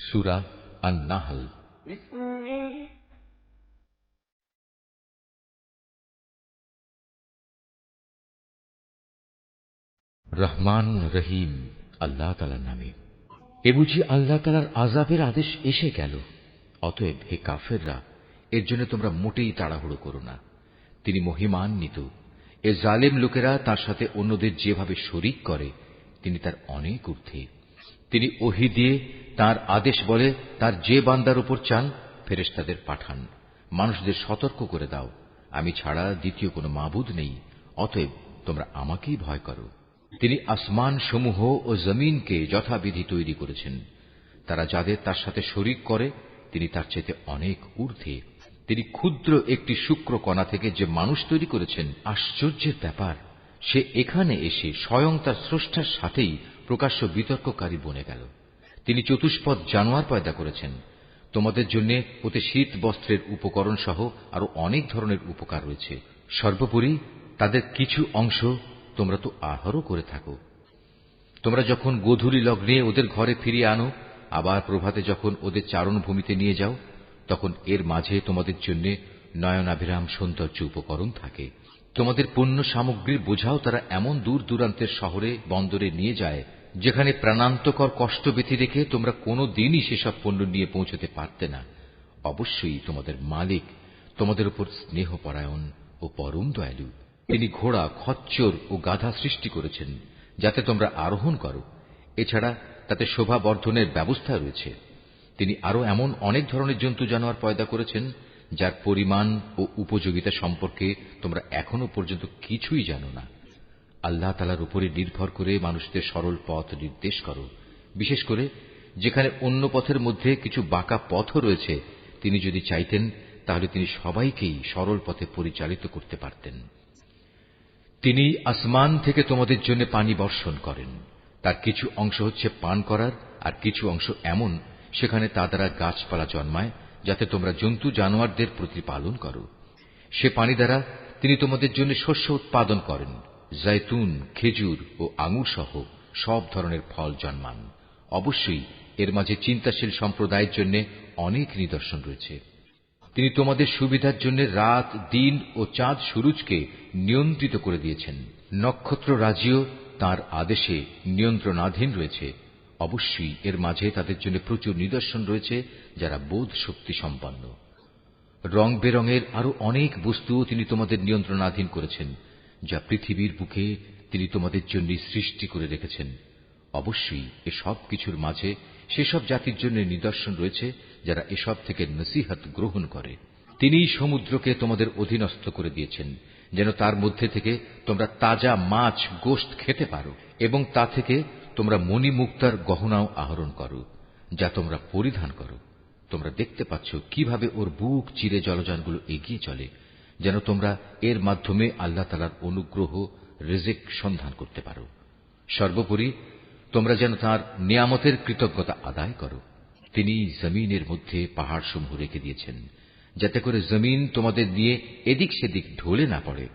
সূরা আন-নাহল। রহমান রহিম আল্লাহ তাআলার নামে। এ বুঝি আল্লাহ তাআলার আযাবের আদেশ এসে গেল? অতএব হে কাফেররা, এর জন্য তোমরা মোটেই তাড়াহুড়ো করো না। তিনি মহিমান্বিত। এ জালেম লোকেরা তার সাথে অন্যদের যেভাবে শরীক করে, তিনি তার অনেক ঊর্ধ্বে। তিনি ওহী দিয়ে তার আদেশ বলে তার যে বান্দার উপর চান ফেরেশতাদের পাঠান, মানুষদের সতর্ক করে দাও, আমি ছাড়া দ্বিতীয় কোনো মাবুদ নেই, অতএব তোমরা আমাকেই ভয় করো। তিনি আসমান সমূহ ও জমিনকে যথাবিধি তৈরি করেছেন। তারা যাদের তার সাথে শরীক করে, তিনি তার চাইতে অনেক ঊর্ধ্বে। তিনি ক্ষুদ্র একটি শুক্র কণা থেকে যে মানুষ তৈরি করেছেন, আশ্চর্যের ব্যাপার, সে এখানে এসে স্বয়ং তার স্রষ্টার সাথেই প্রকাশ্য বিতর্ককারী বনে গেল। তিনি চতুষ্পদ জানোয়ার পয়দা করেছেন। তোমাদের জন্য ওতে শীত বস্ত্রের উপকরণ সহ আরো অনেক ধরনের উপকার রয়েছে। সর্বোপরি তাদের কিছু অংশ তোমরা তো আহারও করে থাকো। তোমরা যখন গোধূলি লগ্নে ওদের ঘরে ফিরিয়ে আনো, আবার প্রভাতে যখন ওদের চারণভূমিতে নিয়ে যাও, তখন এর মাঝে তোমাদের জন্য নয়নাভিরাম সৌন্দর্য উপকরণ থাকে। তোমাদের পণ্য সামগ্রীর বোঝাও তারা এমন দূর দূরান্তের শহরে বন্দরে নিয়ে যায়, যেখানে প্রাণান্তকর কষ্ট ব্যথি রেখে তোমরা কোনো দিনই সেসব পণ্য নিয়ে পৌঁছতে পারতে না। অবশ্যই তোমাদের মালিক তোমাদের উপর স্নেহপরায়ণ ও পরম দয়ালু। তিনি ঘোড়া, খচ্চর ও গাধা সৃষ্টি করেছেন যাতে তোমরা আরোহণ করো। এছাড়া তাতে শোভা বর্ধনের ব্যবস্থা রয়েছে। তিনি আরো এমন অনেক ধরনের জন্তু জানোয়ার পয়দা করেছেন যার পরিমাণ ও উপযোগিতা সম্পর্কে তোমরা এখনো পর্যন্ত কিছুই জানো না। আল্লাহ তাআলার উপরে নির্ভর করে মানুষদের সরল পথ নির্দেশ করো, বিশেষ করে যেখানে অন্য পথের মধ্যে কিছু বাঁকা পথও রয়েছে। তিনি যদি চাইতেন তাহলে তিনি সবাইকেই সরল পথে পরিচালিত করতে পারতেন। তিনি আসমান থেকে তোমাদের জন্য পানি বর্ষণ করেন। তার কিছু অংশ হচ্ছে পান করার, আর কিছু অংশ এমন সেখানে তা দ্বারা গাছপালা জন্মায়, যাতে তোমরা জন্তু জানোয়ারদের প্রতিপালন করো। সে পানি দ্বারা তিনি তোমাদের জন্য শস্য উৎপাদন করেন। জৈতুন, খেজুর ও আঙুর সহ সব ধরনের ফল জন্মান। অবশ্যই এর মাঝে চিন্তাশীল সম্প্রদায়ের জন্য অনেক নিদর্শন রয়েছে। তিনি তোমাদের সুবিধার জন্য রাত, দিন ও চাঁদ সুরুজকে নিয়ন্ত্রিত করে দিয়েছেন। নক্ষত্র রাজিও তাঁর আদেশে নিয়ন্ত্রণাধীন রয়েছে। অবশ্যই এর মাঝে তাদের জন্য প্রচুর নিদর্শন রয়েছে যারা বোধ শক্তি সম্পন্ন। রং বেরঙের আরো অনেক বস্তুও তিনি তোমাদের নিয়ন্ত্রণাধীন করেছেন, যা পৃথিবীর বুকে তিনি তোমাদের জন্য সৃষ্টি করে রেখেছেন। অবশ্যই এসব কিছুর মাঝে সেসব জাতির জন্য নিদর্শন রয়েছে যারা এসব থেকে নসিহত গ্রহণ করে। তিনিই সমুদ্রকে তোমাদের অধীনস্থ করে দিয়েছেন, যেন তার মধ্যে থেকে তোমরা তাজা মাছ, গোশত খেতে পারো, এবং তা থেকে তোমরা মণিমুক্তার গহনাও আহরণ করো, যা তোমরা পরিধান করো। তোমরা দেখতে পাচ্ছ কিভাবে ওর বুক চিরে জলযানগুলো এগিয়ে চলে, যেন তোমরা এর মাধ্যমে আল্লাহ তাআলার অনুগ্রহ, রিজিক সন্ধান করতে পারো। সর্বোপরি তোমরা যেন তাঁর নিয়ামতের কৃতজ্ঞতা আদায় করো। তিনি জমিনের মধ্যে পাহাড়সমূহ রেখে দিয়েছেন, যাতে করে জমিন তোমাদের নিয়ে এদিক সেদিক ঢলে না পড়ে।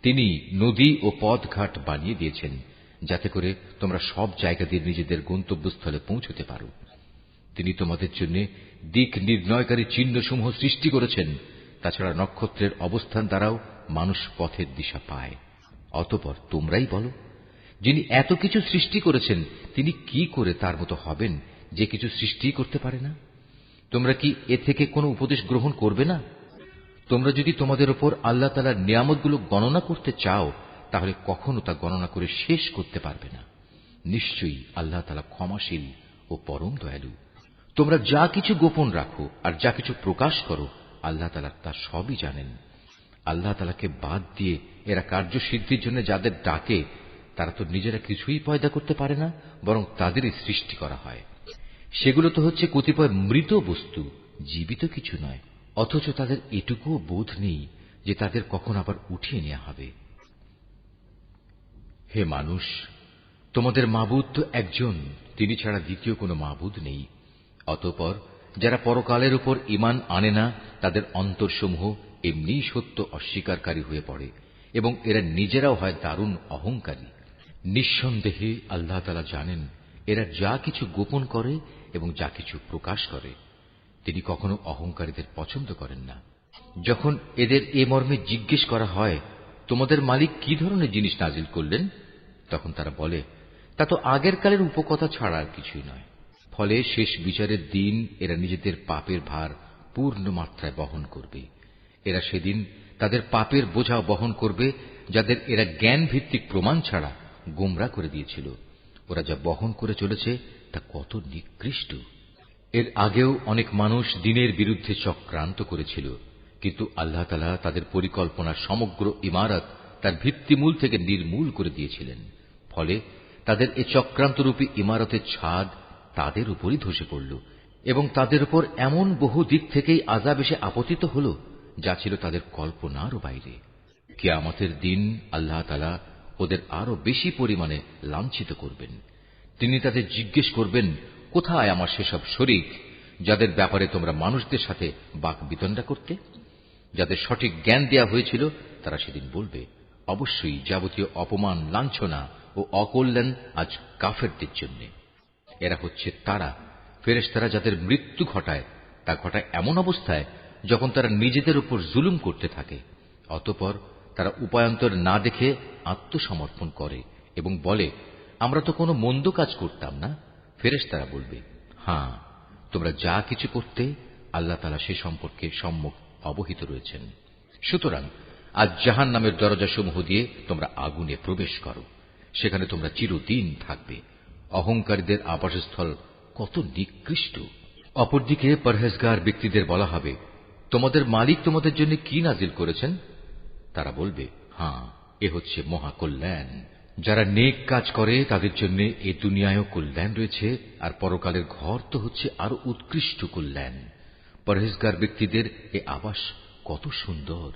তিনি নদী ও পথঘাট বানিয়ে দিয়েছেন, যাতে করে তোমরা সব জায়গা দিয়ে নিজেদের গন্তব্যস্থলে পৌঁছতে পারো। তিনি তোমাদের জন্য দিক নির্ণয়কারী চিহ্নসমূহ সৃষ্টি করেছেন। তাছাড়া নক্ষত্রের অবস্থান দ্বারাও মানুষ পথের দিশা পায়। অতঃপর তোমরাই বলো, যিনি এত কিছু সৃষ্টি করেছেন তিনি কি করে তার মতো হবেন যে কিছু সৃষ্টি করতে পারে না? তোমরা কি এ থেকে কোনো উপদেশ গ্রহণ করবে না? তোমরা যদি তোমাদের উপর আল্লাহ তাআলার নিয়ামতগুলো গণনা করতে চাও, তাহলে কখনো তা গণনা করে শেষ করতে পারবে না। নিশ্চয়ই আল্লাহ তাআলা ক্ষমাশীল ও পরম দয়ালু। তোমরা যা কিছু গোপন রাখো আর যা কিছু প্রকাশ করো, আল্লাহ তাআলা তা সবই জানেন। আল্লাহ তাআলাকে বাদ দিয়ে এরা কার্যসিদ্ধির জন্য যাদের ডাকে, তারা তো নিজেরা কিছুই পয়দা করতে পারে না, বরং তাদেরই সৃষ্টি করা হয়। সেগুলো তো হচ্ছে কতিপয় মৃত বস্তু, জীবিত কিছু নয়। অথচ তাদের এটুকুও বোধ নেই যে তাদের কখন আবার উঠিয়ে নেওয়া হবে। হে মানুষ, তোমাদের মাবুদ তো একজন, তিনি ছাড়া দ্বিতীয় কোনো মাবুদ নেই। অতঃপর যারা পরকালের উপর ঈমান আনে না, তাদের অন্তরসমূহ এমনিই সত্য অস্বীকারী হয়ে পড়ে, এবং এরা নিজেরাও হয় দারুণ অহংকারী। নিঃসন্দেহে আল্লাহ তাআলা জানেন এরা যা কিছু গোপন করে এবং যা কিছু প্রকাশ করে, তিনি কখনো অহংকারীদের পছন্দ করেন না। যখন এদের এ মর্মে জিজ্ঞেস করা হয়, তোমাদের মালিক কি ধরনের জিনিস নাজিল করলেন, তখন তারা বলে, তা তো আগের কালের উপকথা ছাড়া আর কিছুই নয়। ফলে শেষ বিচারের দিন এরা নিজেদের পাপের ভার পূর্ণ মাত্রায় বহন করবে। এরা সেদিন তাদের পাপের বোঝা বহন করবে, যাদের এরা জ্ঞান ভিত্তিক প্রমাণ ছাড়া গোমরাহ করে দিয়েছিল। ওরা যা বহন করে চলেছে তা কত নিকৃষ্ট। এর আগেও অনেক মানুষ দ্বীনের বিরুদ্ধে চক্রান্ত করেছিল, কিন্তু আল্লাহ তাআলা তাদের পরিকল্পনার সমগ্র ইমারত তার ভিত্তিমূল থেকে নির্মূল করে দিয়েছিলেন। ফলে তাদের এ চক্রান্তরূপী ইমারতের ছাদ তাদের উপরই ধসে পড়ল এবং তাদের উপর এমন বহু দিক থেকেই আযাব এসে আপতিত হল, যা ছিল তাদের কল্পনারও বাইরে। কিয়ামতের দিন আল্লাহ তাআলা ওদের আরো বেশি পরিমাণে লাঞ্ছিত করবেন। তিনি তাদের জিজ্ঞেস করবেন, কোথায় আমার সেসব শরীক যাদের ব্যাপারে তোমরা মানুষদের সাথে বাকবিতণ্ডা করতে? যাদের সঠিক জ্ঞান দেয়া হয়েছিল তারা সেদিন বলবে, অবশ্যই যাবতীয় অপমান, লাঞ্ছনা ও অকল্যাণ আজ কাফেরদের জন্য। এরা হচ্ছে তারা ফেরেশতারা যাদের মৃত্যু ঘটায়, তা ঘটায় এমন অবস্থায় যখন তারা নিজেদের উপর জুলুম করতে থাকে। অতঃপর তারা উপায়ান্তর না দেখে আত্মসমর্পণ করে এবং বলে, আমরা তো কোনো মন্দ কাজ করতাম না। ফেরেশতারা বলবে, হ্যাঁ, তোমরা যা কিছু করতে আল্লাহ তাআলা সে সম্পর্কে সম্যক অবহিত রয়েছেন। সুতরাং আজ জাহান্নামের দরজাসমূহ দিয়ে তোমরা আগুনে প্রবেশ করো, সেখানে তোমরা চিরদিন থাকবে। অহংকারীদের আবাসস্থল কত নিকৃষ্ট। অপরদিকে পরহেজগার ব্যক্তিদের বলা হবে, তোমাদের মালিক তোমাদের জন্য কি নাজিল করেছেন? তারা বলবে, হ্যাঁ, এ হচ্ছে মহাকল্যাণ। যারা নেক কাজ করে তাদের জন্য এ দুনিয়ায়ও কল্যাণ রয়েছে, আর পরকালের ঘর তো হচ্ছে আরো উৎকৃষ্ট কল্যাণ। পরহেজগার ব্যক্তিদের এ আবাস কত সুন্দর।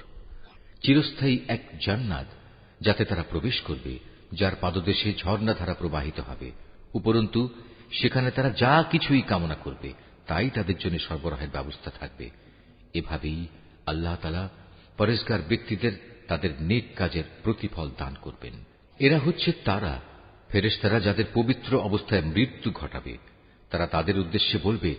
চিরস্থায়ী এক জান্নাত, যাতে তারা প্রবেশ করবে, যার পাদদেশে ঝর্ণাধারা প্রবাহিত হবে। উপরন্তু সেখানে তারা যা কিছুই কামনা করবে তাই তাদের জন্য সরবরাহের ব্যবস্থা থাকবে। এভাবেই আল্লাহ তাআলা পরহেজগার ব্যক্তিদের তাদের নেক কাজের প্রতিফল দান করবেন। এরা হচ্ছে তারা ফেরেশতারা যাদের পবিত্র অবস্থায় মৃত্যু ঘটাবে। তারা তাদের উদ্দেশ্যে বলবে,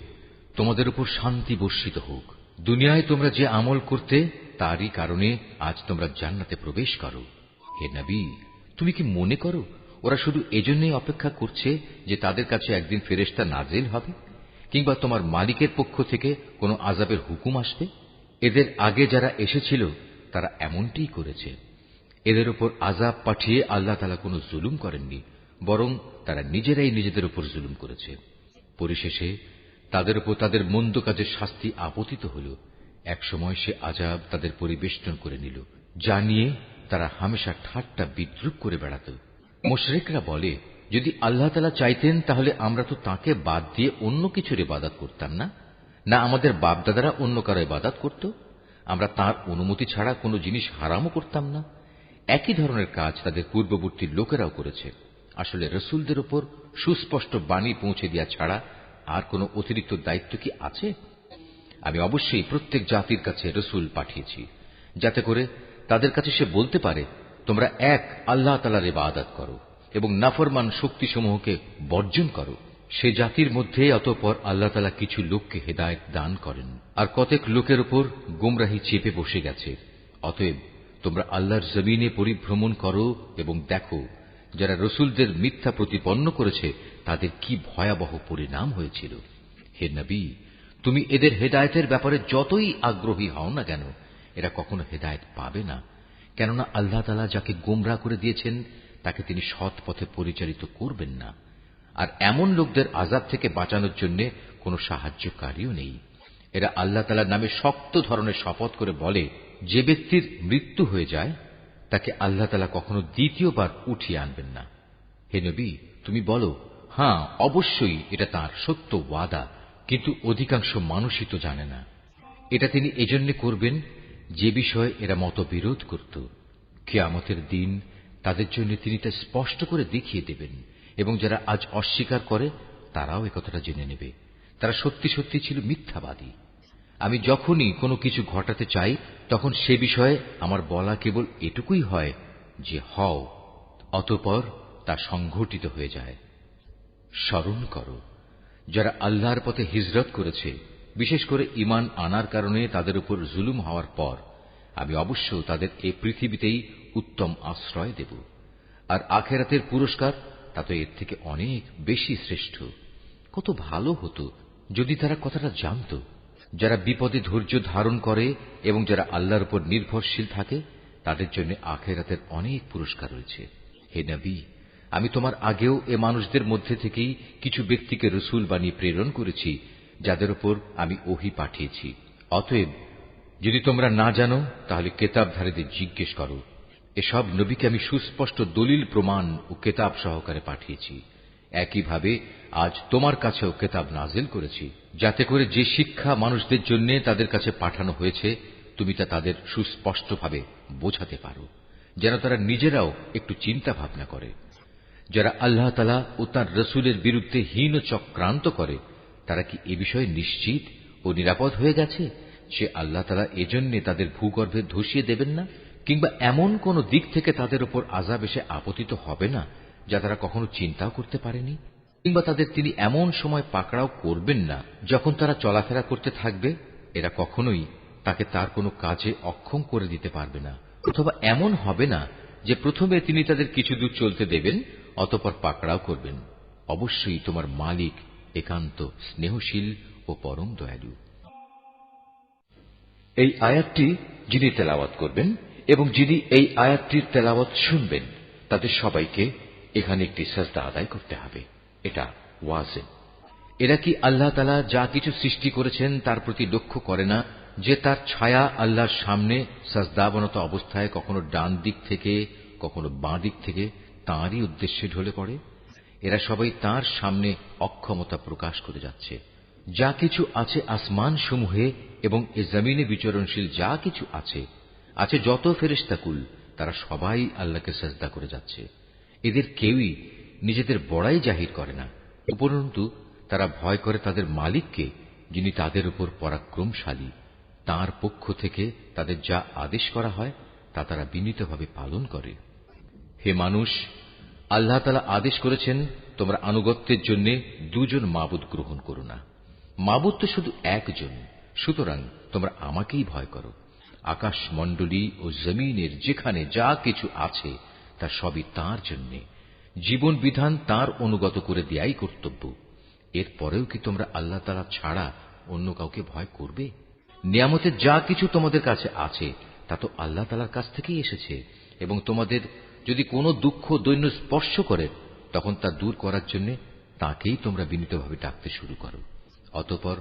তোমাদের উপর শান্তি বর্ষিত হোক। দুনিয়ায় তোমরা যে আমল করতে তারই কারণে আজ তোমরা জান্নাতে প্রবেশ করো। হে নবী, তুমি কি মনে করো ওরা শুধু এজন্যই অপেক্ষা করছে যে তাদের কাছে একদিন ফেরেশতা নাজিল হবে, কিংবা তোমার মালিকের পক্ষ থেকে কোনো আযাবের হুকুম আসবে? এদের আগে যারা এসেছিল তারা এমনটিই করেছে। এদের উপর আযাব পাঠিয়ে আল্লাহ তাআলা কোনো জুলুম করেননি, বরং তারা নিজেরাই নিজেদের উপর জুলুম করেছে। পরিশেষে তাদের উপর তাদের মন্দ কাজের শাস্তি আপতিত হল। একসময় সে আযাব তাদের পরিবেষ্টন করে নিল, যা নিয়ে তারা হামেশা ঠাট্টা বিদ্রূপ করে বেড়াত। মুশরিকরা বলে, যদি আল্লাহ তাআলা চাইতেন তাহলে আমরা তো তাঁকে বাদ দিয়ে অন্য কিছুর ইবাদত করতাম না, না আমাদের বাপদাদারা অন্য কারো ইবাদত করত। আমরা তাঁর অনুমতি ছাড়া কোনো জিনিস হারামও করতাম না। একই ধরনের কাজ তাদের পূর্ববর্তী লোকেরাও করেছে। আসলে রসুলদের উপর সুস্পষ্ট বাণী পৌঁছে দেওয়া ছাড়া আর কোনো অতিরিক্ত দায়িত্ব কি আছে? আমি অবশ্যই প্রত্যেক জাতির কাছে রসুল পাঠিয়েছি, যাতে করে তাদের কাছে সে বলতে পারে, তোমরা এক আল্লাহ তাআলার ইবাদত করো এবং নাফরমান শক্তিসমূহকে বর্জন করো। সে জাতির মধ্যে অতঃপর আল্লাহ তাআলা কিছু লোককে হেদায়েত দান করেন, আর কতক লোকের উপর গোমরাহি চেপে বসে গেছে। অতএব তোমরা আল্লাহর জমিনে পরিভ্রমণ করো এবং দেখো যারা রসুলদের মিথ্যা প্রতিপন্ন করেছে তাদের কি ভয়াবহ পরিণাম হয়েছিল। হে নবী, তুমি এদের হেদায়েতের ব্যাপারে যতই আগ্রহী হও না কেন, এরা কখনো হেদায়েত পাবে না। কেননা আল্লাহ তাআলা যাকে গোমরাহ করে দিয়েছেন তাকে তিনি সৎ পথে পরিচালিত করবেন না। আর এমন লোকদের আযাব থেকে বাঁচানোর জন্য কোনো সাহায্যকারীও নেই। এরা আল্লাহ তাআলার নামে শক্ত ধরনের শপথ করে বলে, যে ব্যক্তির মৃত্যু হয়ে যায় তাকে আল্লাহ তাআলা কখনো দ্বিতীয়বার উঠিয়ে আনবেন না। হে নবী, তুমি বলো, হ্যাঁ, অবশ্যই এটা তাঁর সত্য ওয়াদা, কিন্তু অধিকাংশ মানুষই তো জানে না। এটা তিনি এজন্য করবেন যে বিষয়ে এরা মতবিরোধ করত। কিয়ামতের দিন তাদের জন্য তিনি তা স্পষ্ট করে দেখিয়ে দেবেন, এবং যারা আজ অস্বীকার করে তারাও একথাটা জেনে নেবে, তারা সত্যি সত্যি ছিল মিথ্যাবাদী। আমি যখনই কোনো কিছু ঘটাতে চাই তখন সে বিষয়ে আমার বলা কেবল এটুকুই হয় যে হও, অতঃপর তা সংঘটিত হয়ে যায়। স্মরণ করো যারা আল্লাহর পথে হিজরত করেছে, বিশেষ করে ঈমান আনার কারণে তাদের উপর জুলুম হওয়ার পর আমি অবশ্য তাদের এই পৃথিবীতেই উত্তম আশ্রয় দেব, আর আখিরাতের পুরস্কার তা তো এর থেকে অনেক বেশি শ্রেষ্ঠ। কত ভালো হতো যদি তারা কথাটা জানত। যারা বিপদে ধৈর্য ধারণ করে এবং যারা আল্লাহর উপর নির্ভরশীল থাকে তাদের জন্য আখিরাতের অনেক পুরস্কার রয়েছে। হে নবী, আমি তোমার আগেও এ মানুষদের মধ্যে থেকেই কিছু ব্যক্তিকে রসুল বানিয়ে প্রেরণ করেছি যাদের উপর আমি ওহী পাঠিয়েছি। অতএব যদি তোমরা না জানো তাহলে কেতাবধারীদের জিজ্ঞেস করো। এসব নবীকে আমি সুস্পষ্ট দলিল প্রমাণ ও কেতাব সহকারে পাঠিয়েছি। একইভাবে আজ তোমার কাছেও কেতাব নাজিল করেছি, যাতে করে যে শিক্ষা মানুষদের জন্য তাদের কাছে পাঠানো হয়েছে তুমি তা তাদের সুস্পষ্টভাবে বোঝাতে পারো, যেন তারা নিজেরাও একটু চিন্তা ভাবনা করে। যারা আল্লাহ তাআলা ও তাঁর রসুলের বিরুদ্ধে হীন চক্রান্ত করে তারা কি এ বিষয়ে নিশ্চিত ও নিরাপদ হয়ে গেছে যে আল্লাহ তাআলা এজন্য তাদের ভূগর্ভে ধসিয়ে দেবেন না, কিংবা এমন কোন দিক থেকে তাদের উপর আযাব এসে আপতিত হবে না যা তারা কখনো চিন্তাও করতে পারেনি, কিংবা তাদের তিনি এমন সময় পাকড়াও করবেন না যখন তারা চলাফেরা করতে থাকবে। এরা কখনোই তাকে তার কোনো কাজে অক্ষম করে দিতে পারবে না, অথবা এমন হবে না যে প্রথমে তিনি তাদের কিছু দূর চলতে দেবেন অতঃপর পাকড়াও করবেন। অবশ্যই তোমার মালিক একান্ত স্নেহশীল ও পরম দয়ালু। এই আয়াতটি যিনি তেলাওয়াত করবেন এবং যিনি এই আয়াতটির তেলাওয়াত শুনবেন তাদের সবাইকে এখানে একটি সাজদা আদায় করতে হবে। এটা ওয়াজিব। এরা কি আল্লাহ তাআলা যা কিছু সৃষ্টি করেছেন তার প্রতি লক্ষ্য করে না যে তার ছায়া আল্লাহর সামনে সাজদাবনত অবস্থায় কখনো ডান দিক থেকে কখনো বাঁ দিক থেকে তাঁরই উদ্দেশ্যে ঢলে পড়ে? এরা সবাই তাঁর সামনে অক্ষমতা প্রকাশ করে যাচ্ছে। যা কিছু আছে আসমান সমূহে এবং এ জমিনে বিচরণশীল যা কিছু আছে যত ফেরেশতাকুল তারা সবাই আল্লাহকে সাজদা করে যাচ্ছে। এদের কেউই নিজেদের বড়াই জাহির করে না, উপরন্তু তারা ভয় করে তাদের মালিককে, যিনি তাদের উপর পরাক্রমশালী। তাঁর পক্ষ থেকে তাদের যা আদেশ করা হয় তা তারা বিনীতভাবে পালন করে। হে মানুষ, আল্লাহ তাআলা আদেশ করেছেন তোমরা আনুগত্যের জন্য দুজন মাবুদ গ্রহণ করো না। মাবুদ তো শুধু একজন, সুতরাং তোমরা আমাকেই ভয় করো। আকাশমণ্ডলী ও জমিনের যেখানে যা কিছু আছে তা সবই তাঁর জন্য। জীবন বিধান তাঁর অনুগত করে দেয়াই কর্তব্য। এরপরেও কি তোমরা আল্লাহ তাআলা ছাড়া অন্য কাউকে ভয় করবে? নিয়ামতের যা কিছু তোমাদের কাছে আছে তা তো আল্লাহ তাআলার কাছ থেকেই এসেছে, এবং তোমাদের যদি কোনো দুঃখ দৈন্য স্পর্শ করে তখন তা দূর করার জন্য তাঁকেই তোমরা বিনীতভাবে ডাকতে শুরু করো। অতঃপর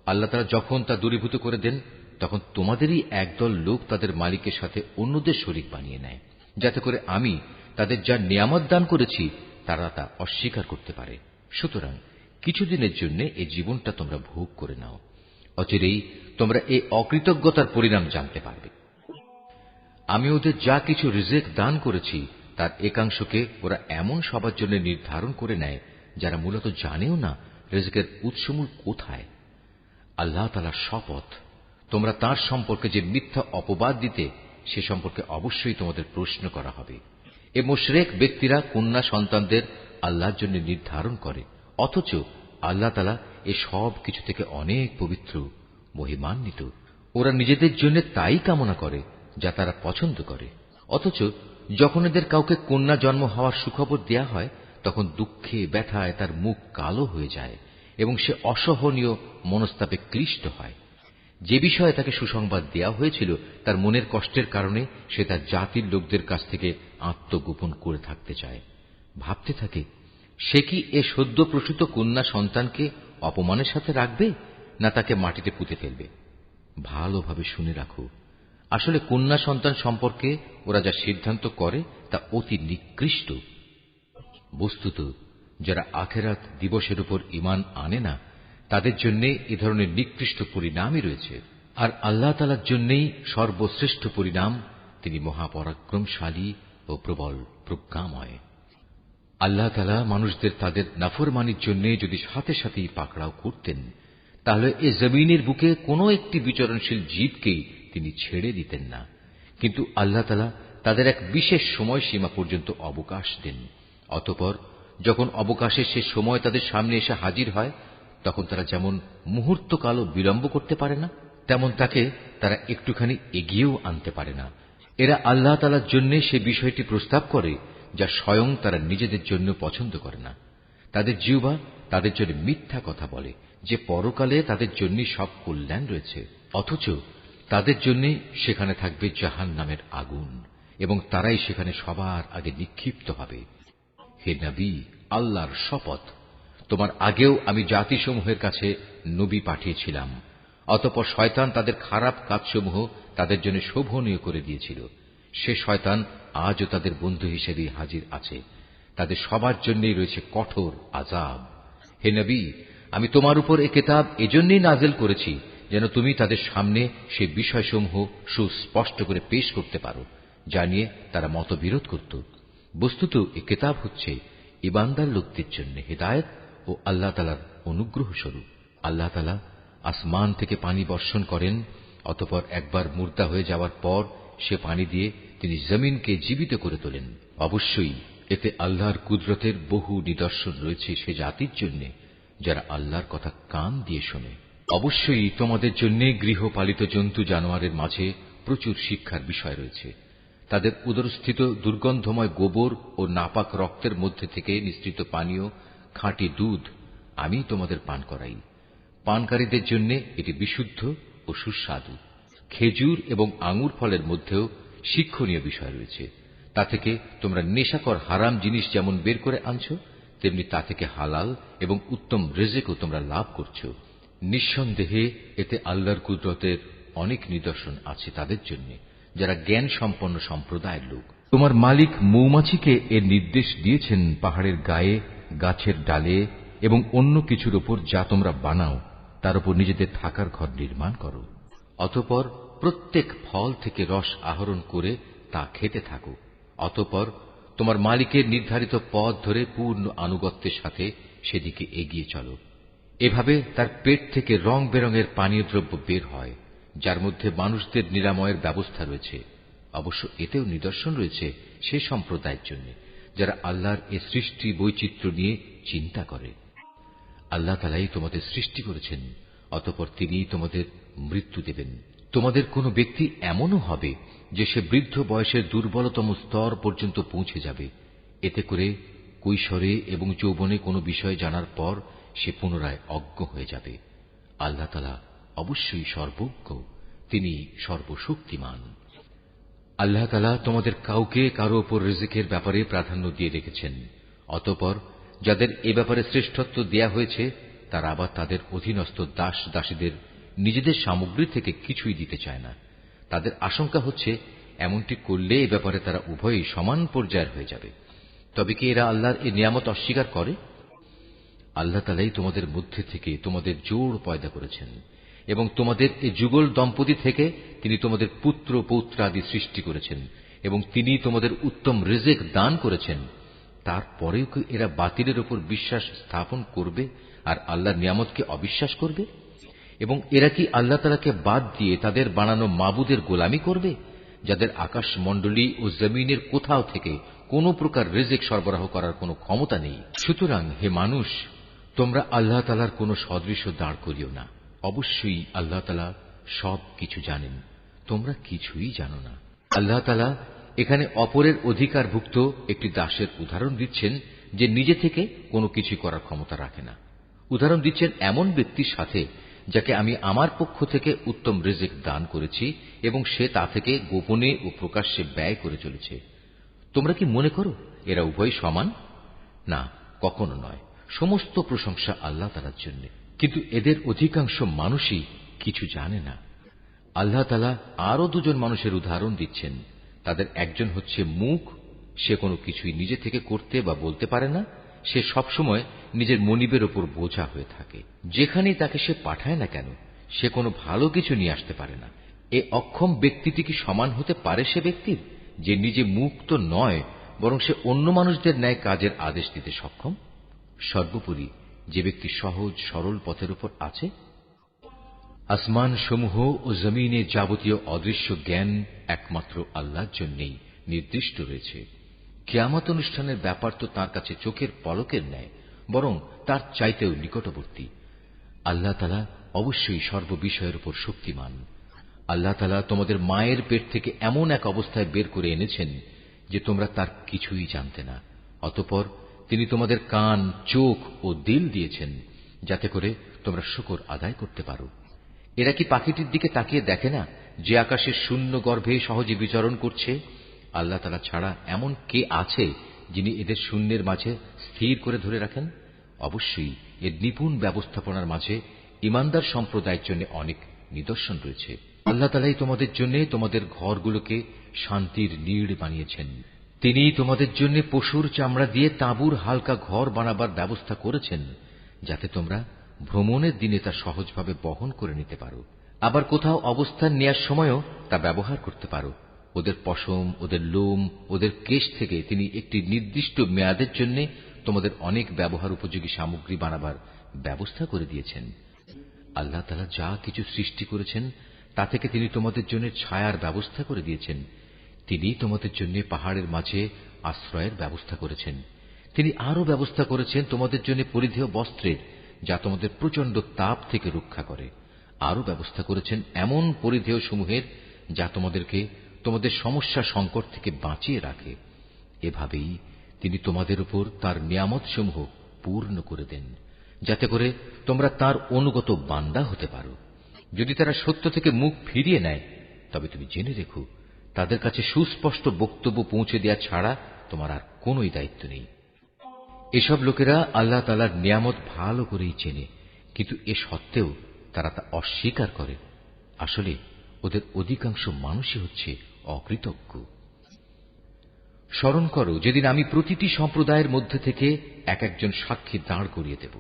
আল্লাহ তাআলা যখন তা দূরীভূত করে দেন তখন তোমাদেরই একদল লোক তাদের মালিকের সাথে অন্যদের শরীক বানিয়ে নেয়, যাতে করে আমি তাদের যা নিয়ামত দান করেছি তারা তা অস্বীকার করতে পারে। সুতরাং কিছুদিনের জন্য এই জীবনটা তোমরা ভোগ করে নাও, অচিরেই তোমরা এই অকৃতজ্ঞতার পরিণাম জানতে পারবে। আমি ওদের যা কিছু রিজিক দান করেছি তার একাংশকে ওরা এমন সবার জন্য নির্ধারণ করে নেয় যারা মূলত জানেও না রিজিকের উৎসমূল কোথায়। আল্লাহ তাআলার শপথ, তোমরা তাঁর সম্পর্কে যে মিথ্যা অপবাদ দিতে সে সম্পর্কে অবশ্যই তোমাদের প্রশ্ন করা হবে। এ মুশরিক ব্যক্তিরা কন্যা সন্তানদের আল্লাহর জন্য নির্ধারণ করে, অথচ আল্লাহ তাআলা এ সব কিছু থেকে অনেক পবিত্র, মহিমান্বিত। ওরা নিজেদের জন্য তাই কামনা করে যা তারা পছন্দ করে, অথচ যখন এদের কাউকে কন্যা জন্ম হওয়ার সুখবর দেয়া হয় তখন দুঃখে ব্যথায় তার মুখ কালো হয়ে যায় এবং সে অসহনীয় মনস্তাপে ক্লিষ্ট হয়। যে বিষয়ে তাকে সুসংবাদ দেয়া হয়েছিল তার মনের কষ্টের কারণে সে তার জাতির লোকদের কাছ থেকে আত্মগোপন করে থাকতে চায়। ভাবতে থাকে, সে কি এ সদ্য প্রসূত কন্যা সন্তানকে অপমানের সাথে রাখবে না তাকে মাটিতে পুঁতে ফেলবে। ভালোভাবে শুনে রাখো, আসলে কন্যা সন্তান সম্পর্কে ওরা যা সিদ্ধান্ত করে তা অতি নিকৃষ্ট। বস্তুত যারা আখিরাত দিবসের উপর ঈমান আনে না তাদের জন্য এ ধরনের নিকৃষ্ট পরিণামই রয়েছে, আর আল্লাহ তাআলার জন্যই সর্বশ্রেষ্ঠ পরিণাম। তিনি মহাপরাক্রমশালী ও প্রবল প্রজ্ঞাময়। আল্লাহ তাআলা মানুষদের তাদের নাফরমানির জন্য যদি সাথে সাথেই পাকড়াও করতেন তাহলে এ জমিনের বুকে কোনো একটি বিচরণশীল জীবকেই তিনি ছেড়ে দিতেন না, কিন্তু আল্লাহ তাআলা তাদের এক বিশেষ সময়সীমা পর্যন্ত অবকাশ দেন। অতঃপর যখন অবকাশের শেষ সময় তাদের সামনে এসে হাজির হয়, তখন তারা যেমন মুহূর্তকালও বিলম্ব করতে পারে না, তেমন তাকে তারা একটুখানি এগিয়েও আনতে পারে না। এরা আল্লাহ তাআলার জন্য সে বিষয়টি প্রস্তাব করে যা স্বয়ং তারা নিজেদের জন্য পছন্দ করে না। তাদের জিহ্বা তাদের জন্য মিথ্যা কথা বলে যে পরকালে তাদের জন্য সব কল্যাণ রয়েছে, অথচ তাদের জন্য সেখানে থাকবে জাহান্নামের আগুন এবং তারাই সেখানে সবার আগে নিক্ষিপ্ত হবে। হে নবী, আল্লাহর শপথ, তোমার আগেও আমি জাতিসমূহের কাছে নবী পাঠিয়েছিলাম, অতঃপর শয়তান তাদের খারাপ কাজসমূহ তাদের জন্য শোভনীয় করে দিয়েছিল। সে শয়তান আজও তাদের বন্ধু হিসেবে হাজির আছে। তাদের সবার জন্যই রয়েছে কঠোর আযাব। হে নবী, আমি তোমার উপর এ কিতাব এজন্যই নাযিল করেছি যেন তুমি তাদের সামনে সে বিষয়সমূহ সুস্পষ্ট করে পেশ করতে পারো যা নিয়ে তারা মতবিরোধ করত। বস্তুত এ কিতাব হচ্ছে ঈমানদার লোকদের জন্য হিদায়াত ও আল্লাহ তাআলার অনুগ্রহ স্বরূপ। আল্লাহ তাআলা আসমান থেকে পানি বর্ষণ করেন, অতঃপর একবার মুর্দা হয়ে যাওয়ার পর সে পানি দিয়ে তিনি জমিনকে জীবিত করে তোলেন। অবশ্যই এতে আল্লাহর কুদরতের বহু নিদর্শন রয়েছে সে জাতির জন্য যারা আল্লাহর কথা কান দিয়ে শোনে। অবশ্যই তোমাদের জন্য গৃহপালিত জন্তু জানোয়ারের মাঝে প্রচুর শিক্ষার বিষয় রয়েছে। তাদের উদরস্থিত দুর্গন্ধময় গোবর ও নাপাক রক্তের মধ্যে থেকে নিঃসৃত পানীয় খাঁটি দুধ আমি তোমাদের পান করাই। পানকারীদের জন্য এটি বিশুদ্ধ ও সুস্বাদু। খেজুর এবং আঙুর ফলের মধ্যেও শিক্ষণীয় বিষয় রয়েছে। তা থেকে তোমরা নেশাকর হারাম জিনিস যেমন বের করে আনছো, তেমনি তা থেকে হালাল এবং উত্তম রিজিকও তোমরা লাভ করছো। নিঃসন্দেহে এতে আল্লাহর কুদরতের অনেক নিদর্শন আছে তাদের জন্য যারা জ্ঞান সম্পন্ন সম্প্রদায়ের লোক। তোমার মালিক মৌমাছিকে এর নির্দেশ দিয়েছেন পাহাড়ের গায়ে, গাছের ডালে এবং অন্য কিছুর উপর যা তোমরা বানাও তার উপর নিজেদের থাকার ঘর নির্মাণ করো। অতঃপর প্রত্যেক ফল থেকে রস আহরণ করে তা খেতে থাকো। অতঃপর তোমার মালিকের নির্ধারিত পথ ধরে পূর্ণ আনুগত্যের সাথে সেদিকে এগিয়ে চলো। এভাবে তার পেট থেকে রং বেরঙের পানীয় দ্রব্য বের হয়, যার মধ্যে মানুষদের নিরাময়ের ব্যবস্থা রয়েছে। অবশ্য এতেও নিদর্শন রয়েছে সে সম্প্রদায়ের জন্য যারা আল্লাহর এ সৃষ্টি বৈচিত্র্য নিয়ে চিন্তা করে। আল্লাহ তাআলাই তোমাদের সৃষ্টি করেছেন, অতঃপর তিনিই তোমাদের মৃত্যু দেবেন। তোমাদের কোনো ব্যক্তি এমনও হবে যে সে বৃদ্ধ বয়সের দুর্বলতম স্তর পর্যন্ত পৌঁছে যাবে। এতে করে কৈশোরে এবং যৌবনে কোনো বিষয় জানার পর সে পুনরায় অজ্ঞ হয়ে যাবে। আল্লাহ তাআলা অবশ্যই সর্বজ্ঞ, তিনি সর্বশক্তিমান। আল্লাহ তাআলা তোমাদের কাউকে কারো উপর রিজিকের ব্যাপারে প্রাধান্য দিয়ে রেখেছেন। অতঃপর যাদের এ ব্যাপারে শ্রেষ্ঠত্ব দেয়া হয়েছে তারা আবার তাদের অধীনস্থ দাস দাসীদের নিজেদের সামগ্রী থেকে কিছুই দিতে চায় না। তাদের আশঙ্কা হচ্ছে এমনটি করলে এ ব্যাপারে তারা উভয়ই সমান পর্যায়ের হয়ে যাবে। তবে কি এরা আল্লাহর এই নিয়ামত অস্বীকার করে? আল্লাহ তাআলাই তোমাদের মধ্যে থেকে তোমাদের জোড় পয়দা করেছেন এবং তোমাদের এই যুগল দম্পতি থেকে তিনি তোমাদের পুত্র পৌত্রাদি সৃষ্টি করেছেন এবং তিনি তোমাদের উত্তম রিজিক দান করেছেন। তারপরেও কি এরা বাতিলের উপর বিশ্বাস স্থাপন করবে আর আল্লাহর নিয়ামতকে অবিশ্বাস করবে? এবং এরা কি আল্লাহ তাআলাকে বাদ দিয়ে তাদের বানানো মাবুদের গোলামি করবে, যাদের আকাশমণ্ডলী ও জমিনের কোথাও থেকে কোন প্রকার রিজিক সরবরাহ করার কোনো ক্ষমতা নেই? সুতরাং হে মানুষ, তোমরা আল্লাহ তাআলার কোনো সদৃশ্য দাঁড় করিও না। অবশ্যই আল্লাহ তাআলা সব কিছু জানেন, তোমরা কিছুই জানো না। আল্লাহ তাআলা এখানে অপরের অধিকারভুক্ত একটি দাসের উদাহরণ দিচ্ছেন যে নিজে থেকে কোনো কিছু করার ক্ষমতা রাখে না। উদাহরণ দিচ্ছেন এমন ব্যক্তির সাথে যাকে আমি আমার পক্ষ থেকে উত্তম রিজিক দান করেছি এবং সে তা থেকে গোপনে ও প্রকাশ্যে ব্যয় করে চলেছে। তোমরা কি মনে করো এরা উভয় সমান? না, কখনো নয়। সমস্ত প্রশংসা আল্লাহ তাআলার জন্য, কিন্তু এদের অধিকাংশ মানুষই কিছু জানে না। আল্লাহ তাআলা আরো দুজন মানুষের উদাহরণ দিচ্ছেন। তাদের একজন হচ্ছে মূক, সে কোনো কিছুই নিজে থেকে করতে বা বলতে পারে না। সে সবসময় নিজের মনিবের ওপর বোঝা হয়ে থাকে। যেখানেই তাকে সে পাঠায় না কেন সে কোনো ভালো কিছু নিয়ে আসতে পারে না। এ অক্ষম ব্যক্তিটি কি সমান হতে পারে সে ব্যক্তির যে নিজে মুক্ত নয়, বরং সে অন্য মানুষদের ন্যায় কাজের আদেশ দিতে সক্ষম? সর্বোপরি যে ব্যক্তি সহজ সরল পথের উপর আছে। আসমান সমূহ ও জমিনে যাবতীয় অদৃশ্য জ্ঞান একমাত্র আল্লাহর জন্যই নির্দিষ্ট রয়েছে। কিয়ামত অনুষ্ঠানের ব্যাপার তো তাঁর কাছে চোখের পলকের ন্যায়, বরং তার চাইতেও নিকটবর্তী। আল্লাহ তাআলা অবশ্যই সর্ববিষয়ের উপর শক্তিমান। আল্লাহ তাআলা তোমাদের মায়ের পেট থেকে এমন এক অবস্থায় বের করে এনেছেন যে তোমরা তার কিছুই জানতে না। অতঃপর তিনি তোমাদের কান, চোখ ও দিল দিয়েছেন যাতে করে তোমরা শুকর আদায় করতে পারো। এরা কি পাখিটির দিকে তাকিয়ে দেখে না যে আকাশের শূন্য গর্ভে সহজে বিচরণ করছে? আল্লাহ তাআলা ছাড়া এমন কে আছে যিনি এদের শূন্যের মাঝে স্থির করে ধরে রাখেন? অবশ্যই এর নিপুণ ব্যবস্থাপনার মাঝে ঈমানদার সম্প্রদায়ের জন্য অনেক নিদর্শন রয়েছে। আল্লাহ তাআলাই তোমাদের জন্য তোমাদের ঘরগুলোকে শান্তির নীড় বানিয়েছেন। তিনি তোমাদের জন্য পশুর চামড়া দিয়ে তাঁবুর হালকা ঘর বানাবার ব্যবস্থা করেছেন যাতে তোমরা ভ্রমণের দিনে তা সহজভাবে বহন করে নিতে পারো। আবার কোথাও অবস্থান নেয়ার সময়ও তা ব্যবহার করতে পারো। ওদের পশম, ওদের লোম, ওদের কেশ থেকে তিনি একটি নির্দিষ্ট মেয়াদের জন্য তোমাদের অনেক ব্যবহার উপযোগী সামগ্রী বানাবার ব্যবস্থা করে দিয়েছেন। আল্লাহ তাআলা যা কিছু সৃষ্টি করেছেন তা থেকে তিনি তোমাদের জন্য ছায়ার ব্যবস্থা করে দিয়েছেন। তিনি তোমাদের জন্য পাহাড়ের মাঝে আশ্রয়ের ব্যবস্থা করেছেন। তিনি আরো ব্যবস্থা করেছেন তোমাদের জন্য পরিধেয় বস্ত্রের, যা তোমাদের প্রচন্ড তাপ থেকে রক্ষা করে। আরো ব্যবস্থা করেছেন এমন পরিধেয় সমূহের যা তোমাদেরকে তোমাদের সমস্যা সংকট থেকে বাঁচিয়ে রাখে। এভাবেই তিনি তোমাদের উপর তার নিয়ামত সমূহ পূর্ণ করে দেন যাতে করে তোমরা তার অনুগত বান্দা হতে পারো। যদি তারা সত্য থেকে মুখ ফিরিয়ে নেয় তবে তুমি জেনে রেখো তাদের কাছে সুস্পষ্ট বক্তব্য পৌঁছে দেওয়া ছাড়া তোমার আর কোনই দায়িত্ব নেই। এসব লোকেরা আল্লাহ তাআলার নিয়ামত ভালো করেই চেনে, কিন্তু এ সত্ত্বেও তারা তা অস্বীকার করে। আসলে ওদের অধিকাংশ মানুষই হচ্ছে অকৃতজ্ঞ। স্মরণ করো যেদিন আমি প্রতিটি সম্প্রদায়ের মধ্যে থেকে এক একজন সাক্ষী দাঁড় করিয়ে দেব।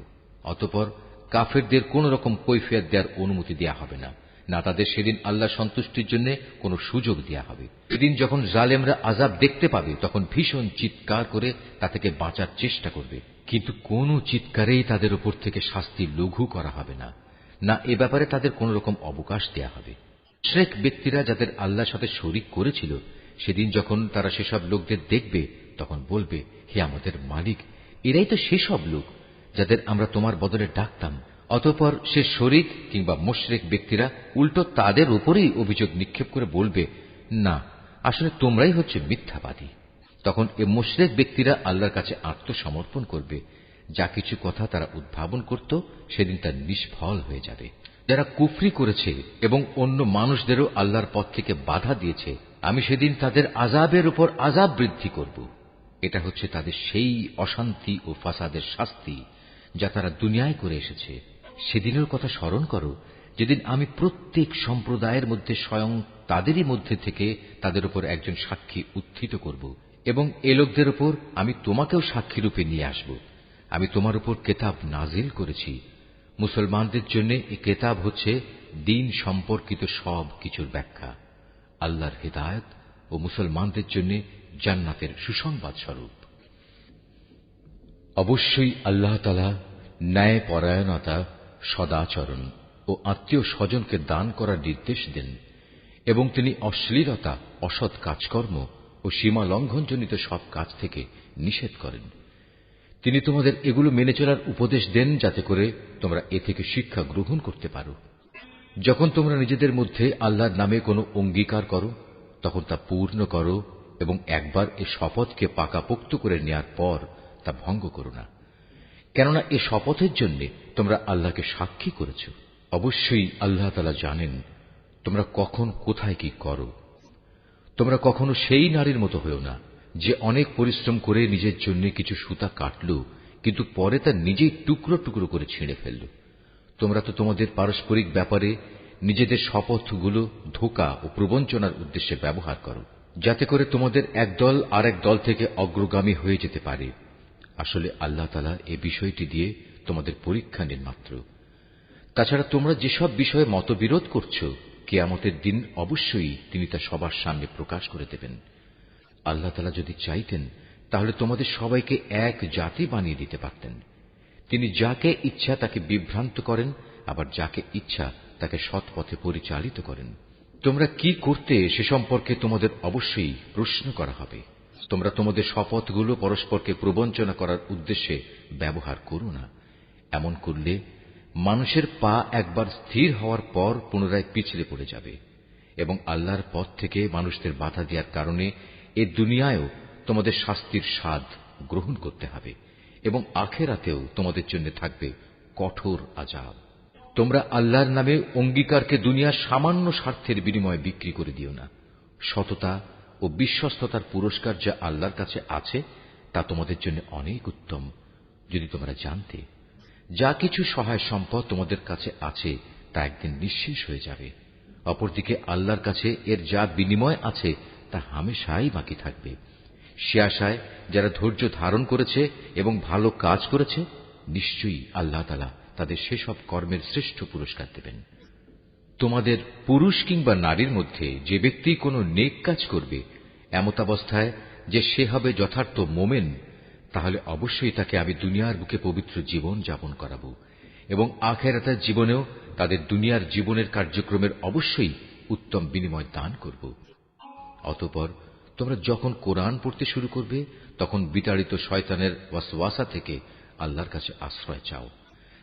অতঃপর কাফেরদের কোন রকম কৈফিয়ত দেওয়ার অনুমতি দেয়া হবে না, না তাদের সেদিন আল্লাহ সন্তুষ্টির জন্য কোন সুযোগ দেয়া হবে। সেদিন যখন জালেমরা আযাব দেখতে পাবে তখন ভীষণ চিৎকার করে তা থেকে বাঁচার চেষ্টা করবে, কিন্তু কোন চিৎকারেই তাদের উপর থেকে শাস্তি লঘু করা হবে না, না এ ব্যাপারে তাদের কোন রকম অবকাশ দেয়া হবে। মুশরিক ব্যক্তিরা যাদের আল্লাহর সাথে শরীক করেছিল, সেদিন যখন তারা সেসব লোকদের দেখবে তখন বলবে, হে আমাদের মালিক, এরাই তো সেসব লোক যাদের আমরা তোমার বদলে ডাকতাম। অতঃপর সে শরীক কিংবা মুশরিক ব্যক্তিরা উল্টো তাদের উপরেই অভিযোগ নিক্ষেপ করে বলবে, না, আসলে তোমরাই হচ্ছে মিথ্যাবাদী। তখন এ মুশরিক ব্যক্তিরা আল্লাহর কাছে আত্মসমর্পণ করবে। যা কিছু কথা তারা উদ্ভাবন করত সেদিন তা নিষ্ফল হয়ে যাবে। যারা কুফরি করেছে এবং অন্য মানুষদেরও আল্লাহর পথ থেকে বাধা দিয়েছে, আমি সেদিন তাদের আযাবের উপর আযাব বৃদ্ধি করব। এটা হচ্ছে তাদের সেই অশান্তি ও ফাসাদের শাস্তি যা তারা দুনিয়ায় করে এসেছে। সেদিনের কথা স্মরণ করো যেদিন আমি প্রত্যেক সম্প্রদায়ের মধ্যে স্বয়ং তাদেরই মধ্যে থেকে তাদের উপর একজন সাক্ষী উত্থিত করব, এবং এ লোকদের উপর আমি তোমাকেও সাক্ষী রূপে নিয়ে আসব। আমি তোমার উপর কেতাব নাজিল করেছি। মুসলমানদের জন্য এই কেতাব হচ্ছে দ্বীন সম্পর্কিত সব কিছুর ব্যাখ্যা, আল্লাহর হিদায়াত ও মুসলমানদের জন্য জান্নাতের সুসংবাদ স্বরূপ। অবশ্যই আল্লাহ তাআলা ন্যায় পরায়ণতা, সদাচরণ ও আত্মীয় স্বজনকে দান করার নির্দেশ দেন, এবং তিনি অশ্লীলতা, অসৎ কাজকর্ম ও সীমা লঙ্ঘনজনিত সব কাজ থেকে নিষেধ করেন। তিনি তোমাদের এগুলো মেনে চলার উপদেশ দেন যাতে করে তোমরা এ থেকে শিক্ষা গ্রহণ করতে পারো। যখন তোমরা নিজেদের মধ্যে আল্লাহর নামে কোনো অঙ্গীকার করো তখন তা পূর্ণ করো, এবং একবার এ শপথকে পাকাপোক্ত করে নেয়ার পর তা ভঙ্গ করো না, কেননা এ শপথের জন্য তোমরা আল্লাহকে সাক্ষী করেছ। অবশ্যই আল্লাহ তাআলা জানেন তোমরা কখন কোথায় কি করো। তোমরা কখনো সেই নারীর মতো হয়েও না যে অনেক পরিশ্রম করে নিজের জন্য কিছু সুতা কাটল, কিন্তু পরে তা নিজেই টুকরো টুকরো করে ছিঁড়ে ফেলল। তোমরা তো তোমাদের পারস্পরিক ব্যাপারে নিজেদের শপথগুলো ধোঁকা ও প্রবঞ্চনার উদ্দেশ্যে ব্যবহার করো, যাতে করে তোমাদের এক দল আর এক দল থেকে অগ্রগামী হয়ে যেতে পারে। আসলে আল্লাহ তাআলা এ বিষয়টি দিয়ে তোমাদের পরীক্ষা নেন মাত্র। তাছাড়া তোমরা যেসব বিষয়ে মতবিরোধ করছো, কিয়ামতের দিন অবশ্যই তিনি তা সবার সামনে প্রকাশ করে দেবেন। আল্লাহ তাআলা যদি চাইতেন তাহলে তোমাদের সবাইকে এক জাতি বানিয়ে দিতে পারতেন। তিনি যাকে ইচ্ছা তাকে বিভ্রান্ত করেন, আবার যাকে ইচ্ছা তাকে সৎ পথে পরিচালিত করেন। তোমরা কি করতে সে সম্পর্কে তোমাদের অবশ্যই প্রশ্ন করা হবে। তোমরা তোমাদের শপথগুলো পরস্পরকে প্রবঞ্চনা করার উদ্দেশ্যে ব্যবহার করো না। এমন করলে মানুষের পা একবার স্থির হওয়ার পর পুনরায় পিছলে পড়ে যাবে এবং আল্লাহর পথ থেকে মানুষদের বাধা দেওয়ার কারণে এ দুনিয়ায়ও তোমাদের শাস্তির স্বাদ গ্রহণ করতে হবে এবং আখেরাতেও তোমাদের জন্য থাকবে কঠোর আযাব। তোমরা আল্লাহর নামে অঙ্গীকারকে দুনিয়ার সামান্য স্বার্থের বিনিময়ে বিক্রি করে দিও না। সততা ও বিশ্বস্ততার পুরস্কার যা আল্লাহর কাছে আছে তা তোমাদের জন্য অনেক উত্তম। যদি তোমরা জানতে, যা কিছু সহায় সম্পদ তোমাদের কাছে আছে তা একদিন নিঃশেষ হয়ে যাবে। অপরদিকে আল্লাহর কাছে এর যা বিনিময় আছে তা হামেশাই বাকি থাকবে। সে আশায় যারা ধৈর্য ধারণ করেছে এবং ভালো কাজ করেছে, নিশ্চয়ই আল্লাহ তাআলা তাদের সেসব কর্মের শ্রেষ্ঠ পুরস্কার দেবেন। তোমাদের পুরুষ কিংবা নারীর মধ্যে যে ব্যক্তি কোনো নেক কাজ করবে এমতাবস্থায় যে সে হবে যথার্থ মোমেন, তাহলে অবশ্যই তাকে আমি দুনিয়ার বুকে পবিত্র জীবন যাপন করাবো এবং আখিরাতের জীবনেও তাদের দুনিয়ার জীবনের কার্যক্রমের অবশ্যই উত্তম বিনিময় দান করব। অতঃপর তোমরা যখন কোরআন পড়তে শুরু করবে তখন বিতাড়িত শয়তানের ওয়াসওয়াসা থেকে আল্লাহর কাছে আশ্রয় চাও।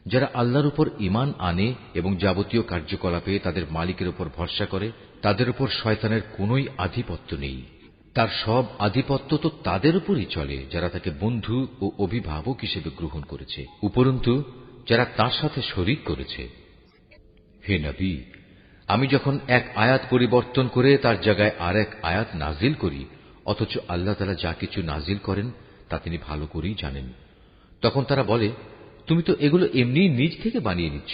যারা আল্লাহর উপর ঈমান আনে এবং যাবতীয় কার্যকলাপে তাদের মালিকের উপর ভরসা করে, তাদের উপর শয়তানের কোনোই আধিপত্য নেই। তার সব আধিপত্য তো তাদের উপরই চলে যারা তাকে বন্ধু ও অভিভাবক হিসেবে গ্রহণ করেছে, উপরন্তু যারা তার সাথে শরীক করেছে। হে নবী, আমি যখন এক আয়াত পরিবর্তন করে তার জায়গায় আর এক আয়াত নাজিল করি, অথচ আল্লাহ তাআলা যা কিছু নাজিল করেন তা তিনি ভালো করেই জানেন, তখন তারা বলে, তুমি তো এগুলো এমনি নিজ থেকে বানিয়ে নিচ্ছ।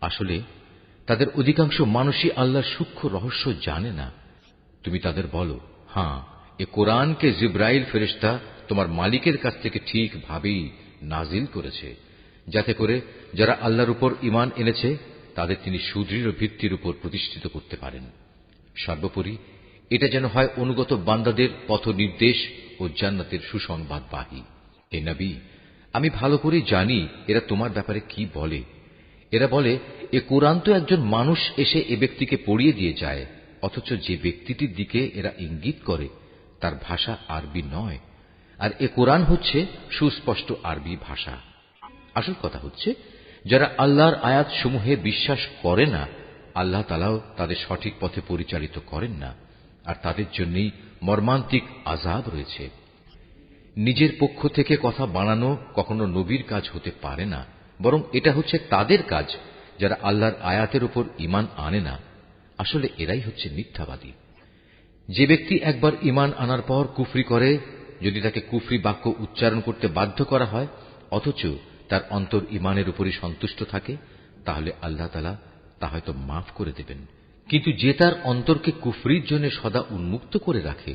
আসলে তাদের অধিকাংশ মানুষই আল্লাহর সূক্ষ্ম রহস্য জানে না। তুমি তাদের বলো, হ্যাঁ, এ কোরআনকে জিব্রাইল ফেরেশতা তোমার মালিকের কাছ থেকে ঠিকভাবেই নাজিল করেছে, যাতে করে যারা আল্লাহর উপর ঈমান এনেছে তাদের তিনি সুদৃঢ় ভিত্তির উপর প্রতিষ্ঠিত করতে পারেন। সর্বোপরি এটা যেন হয় অনুগত বান্দাদের পথ নির্দেশ ও জান্নাতের সুসংবাদবাহী। হে নবী, আমি ভালো করে জানি এরা তোমার ব্যাপারে কি বলে। এরা বলে, এ কোরআন তো একজন মানুষ এসে এ ব্যক্তিকে পড়িয়ে দিয়ে যায়, অথচ যে ব্যক্তিটির দিকে এরা ইঙ্গিত করে তার ভাষা আরবি নয়, আর এ কোরআন হচ্ছে সুস্পষ্ট আরবি ভাষা। আসল কথা হচ্ছে, যারা আল্লাহর আয়াত সমূহে বিশ্বাস করে না, আল্লাহ তাআলাও তাদের সঠিক পথে পরিচালিত করেন না, আর তাদের জন্যই মর্মান্তিক আযাব রয়েছে। নিজের পক্ষ থেকে কথা বানানো কখনো নবীর কাজ হতে পারে না, বরং এটা হচ্ছে তাদের কাজ যারা আল্লাহর আয়াতের উপর ঈমান আনে না। আসলে এরাই হচ্ছে মিথ্যাবাদী। যে ব্যক্তি একবার ঈমান আনার পর কুফরি করে, যদি তাকে কুফরি বাক্য উচ্চারণ করতে বাধ্য করা হয় অথচ তার অন্তর ঈমানের উপরই সন্তুষ্ট থাকে, তাহলে আল্লাহ তাআলা তা হয়তো মাফ করে দেবেন। কিন্তু যে তার অন্তরকে কুফরির জন্য সদা উন্মুক্ত করে রাখে,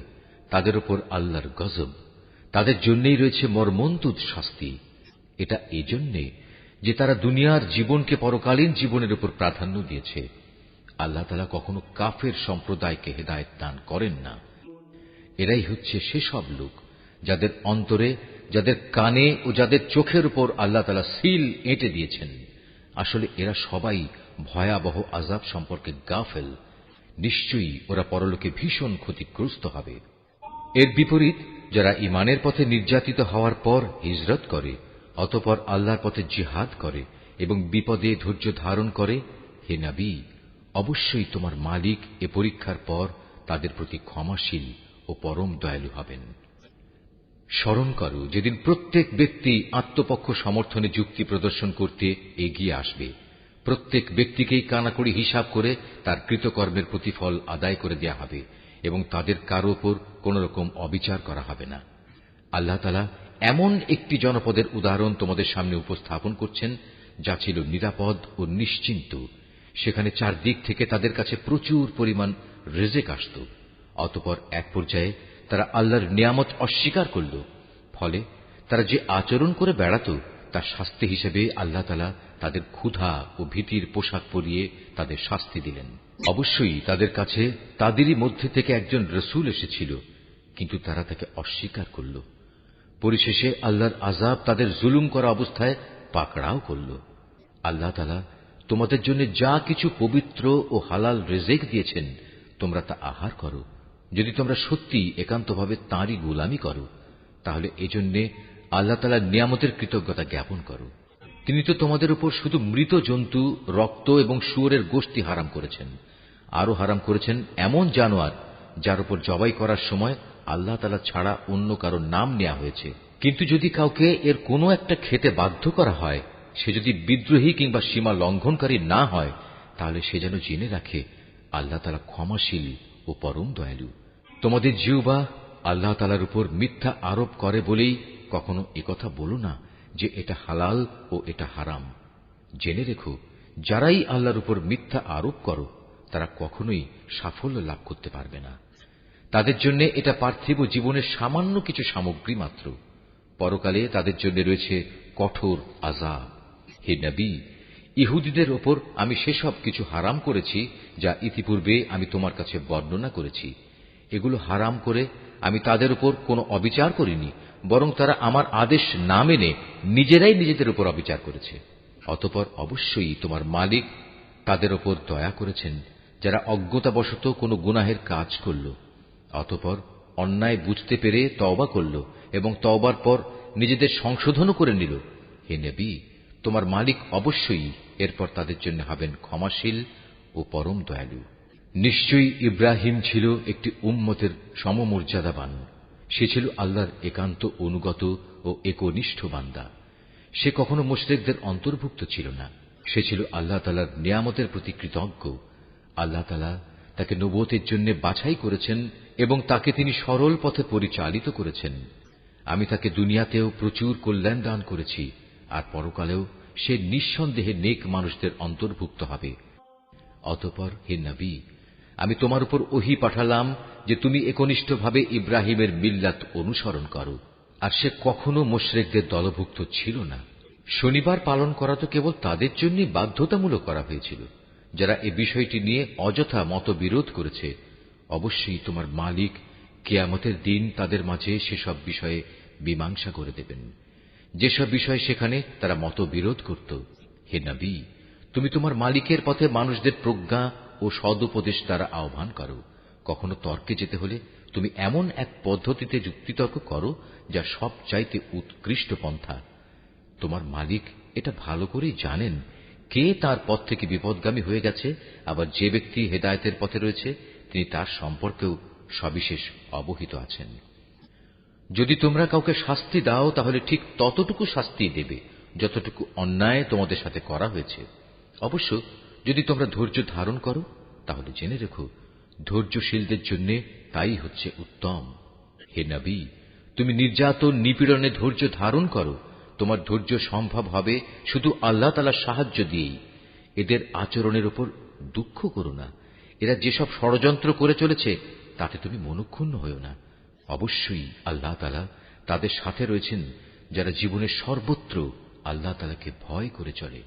তাদের উপর আল্লাহর গজব, তাদের জন্যই রয়েছে মর্মন্তুদ শাস্তি। এটা এজন্যে যে তারা দুনিয়ার জীবনকে পরকালীন জীবনের উপর প্রাধান্য দিয়েছে। আল্লাহ তাআলা কখনো কাফের সম্প্রদায়কে হেদায়েত দান করেন না। এরাই হচ্ছে সেসব লোক যাদের অন্তরে, যাদের কানে ও যাদের চোখের উপর আল্লাহ তাআলা সিল এঁটে দিয়েছেন। আসলে এরা সবাই ভয়াবহ আযাব সম্পর্কে গাফেল। নিশ্চয়ই ওরা পরলোকে ভীষণ ক্ষতিগ্রস্ত হবে। এর বিপরীত যারা ঈমানের পথে নির্যাতিত হওয়ার পর হিজরত করে, অতঃপর আল্লাহর পথে জিহাদ করে এবং বিপদে ধৈর্য ধারণ করে, হে নবী, অবশ্যই তোমার মালিক এ পরীক্ষার পর তাদের প্রতি ক্ষমাশীল ও পরম দয়ালু হবেন। স্মরণ করো যেদিন প্রত্যেক ব্যক্তি আত্মপক্ষ সমর্থনে যুক্তি প্রদর্শন করতে এগিয়ে আসবে। প্রত্যেক ব্যক্তিকেই কানাকড়ি হিসাব করে তার কৃতকর্মের প্রতিফল আদায় করে দেয়া হবে এবং তাদের কারো উপর কোন রকম অবিচার করা হবে না। আল্লাহ তাআলা এমন একটি জনপদের উদাহরণ তোমাদের সামনে উপস্থাপন করছেন যা ছিল নিরাপদ ও নিশ্চিন্ত। সেখানে চারদিক থেকে তাদের কাছে প্রচুর পরিমাণ রিজিক আসত। অতঃপর এক পর্যায়ে তারা আল্লাহর নিয়ামত অস্বীকার করল। ফলে তারা যে আচরণ করে বেড়াত তার শাস্তি হিসেবে আল্লাহ তাআলা তাদের ক্ষুধা ও ভীতির পোশাক পরিয়ে তাদের শাস্তি দিলেন। অবশ্যই তাদের কাছে তাদেরই মধ্যে থেকে একজন রাসূল এসেছিল, কিন্তু তারা তাকে অস্বীকার করল। পরিশেষে আল্লাহর আযাব তাদের জুলুম করা অবস্থায় পাকড়াও করল। আল্লাহ তাআলা তোমাদের জন্য যা কিছু পবিত্র ও হালাল রিজিক দিয়েছেন তোমরা তা আহার করো, যদি তোমরা সত্যি একান্তভাবে তাঁরই গোলামি করো, তাহলে এজন্যে আল্লাহ তাআলার নিয়ামতের কৃতজ্ঞতা জ্ঞাপন করো। তিনি তো তোমাদের উপর শুধু মৃত জন্তু, রক্ত এবং শুয়োরের গোশত হারাম করেছেন। আরো হারাম করেছেন এমন জানোয়ার যার উপর জবাই করার সময় আল্লাহ তাআলা ছাড়া অন্য কারো নাম নেওয়া হয়েছে। কিন্তু যদি কাউকে এর কোনো একটা খেতে বাধ্য করা হয়, সে যদি বিদ্রোহী কিংবা সীমা লঙ্ঘনকারী না হয়, তাহলে সে যেন জেনে রাখে আল্লাহ তাআলা ক্ষমাশীল ও পরম দয়ালু। তোমাদের জিহ্বা আল্লাহ তাআলার উপর মিথ্যা আরোপ করে বলেই কখনো একথা বলো না যে এটা হালাল ও এটা হারাম। জেনে রেখো, যারাই আল্লাহর উপর মিথ্যা আরোপ করো তারা কখনোই সাফল্য লাভ করতে পারবে না। তাদের জন্য এটা পার্থিব জীবনের সামান্য কিছু সামগ্রী মাত্র। পরকালে তাদের জন্য রয়েছে কঠোর আযাব। হে নবী, ইহুদীদের ওপর আমি সেসব কিছু হারাম করেছি যা ইতিপূর্বে আমি তোমার কাছে বর্ণনা করেছি। এগুলো হারাম করে আমি তাদের উপর কোনো অবিচার করিনি, বরং তারা আমার আদেশ না মেনে নিজেরাই নিজেদের উপর অবিচার করেছে। অতঃপর অবশ্যই তোমার মালিক তাদের উপর দয়া করেছেন যারা অজ্ঞতাবশত কোনো গুনাহের কাজ করল, অতঃপর অন্যায় বুঝতে পেরে তওবা করল এবং তওবার পর নিজেদের সংশোধনও করে নিল। হে নবী, তোমার মালিক অবশ্যই এরপর তাদের জন্য হবেন ক্ষমাশীল ও পরম দয়ালু। নিশ্চয়ই ইব্রাহিম ছিল একটি উম্মতের সমমর্যাদাবান। সে ছিল আল্লাহর একান্ত অনুগত ও একনিষ্ঠ বান্দা। সে কখনো মুশরিকদের অন্তর্ভুক্ত ছিল না। সে ছিল আল্লাহ তাআলার নিয়ামতের প্রতি কৃতজ্ঞ। আল্লাহ তাআলা তাকে নবুয়তের জন্য বাছাই করেছেন এবং তাকে তিনি সরল পথে পরিচালিত করেছেন। আমি তাকে দুনিয়াতেও প্রচুর কল্যাণ দান করেছি, আর পরকালেও সে নিঃসন্দেহে নেক মানুষদের অন্তর্ভুক্ত হবে। অতঃপর হে নবী, আমি তোমার উপর ওহী পাঠালাম যে তুমি একনিষ্ঠভাবে ইব্রাহিমের মিল্লাত অনুসরণ করো। আর সে কখনো মুশরিকদের দলভুক্ত ছিল না। শনিবার পালন করা তো কেবল তাদের জন্যই বাধ্যতামূলক করা হয়েছিল যারা এ বিষয়টি নিয়ে অযথা মতবিরোধ করেছে। অবশ্যই তোমার মালিক কিয়ামতের দিন তাদের মাঝে সেসব বিষয়ে মীমাংসা করে দেবেন, যেসব বিষয় সেখানে তারা মতবিরোধ করত। হে নবী, তুমি তোমার মালিকের পথে মানুষদের প্রজ্ঞা ও সদুপদেশ দ্বারা আহ্বান করো। কখনো তর্কে যেতে হলে তুমি এমন এক পদ্ধতিতে যুক্তিতর্ক করো যা সবচাইতে উৎকৃষ্ট পন্থা। তোমার মালিক এটা ভালো করেই জানেন কে তার পথ থেকে বিপদগামী হয়ে গেছে, আবার যে ব্যক্তি হেদায়েতের পথে রয়েছে তিনি তার সম্পর্কেও সবিশেষ অবহিত আছেন। যদি তোমরা কাউকে শাস্তি দাও তাহলে ঠিক ততটুকু শাস্তি দেবে যতটুকু অন্যায় তোমাদের সাথে করা হয়েছে। অবশ্য যদি তোমরা ধৈর্য ধারণ করো তাহলে জেনে রেখো ধৈর্যশীলদের জন্য তাই হচ্ছে উত্তম। হে নবী, তুমি নির্যাতন নিপীড়নে ধৈর্য ধারণ করো। তোমার ধৈর্য সম্ভব হবে শুধু আল্লাহ তাআলার সাহায্য দিয়েই। এদের আচরণের উপর দুঃখ করো না। এরা যেসব ষড়যন্ত্র করে চলেছে তাতে তুমি মনক্ষুণ্ণ হও না। অবশ্যই আল্লাহ তাআলা তাদের সাথে রয়েছেন যারা জীবনের সর্বত্র আল্লাহ তাআলাকে ভয় করে চলে।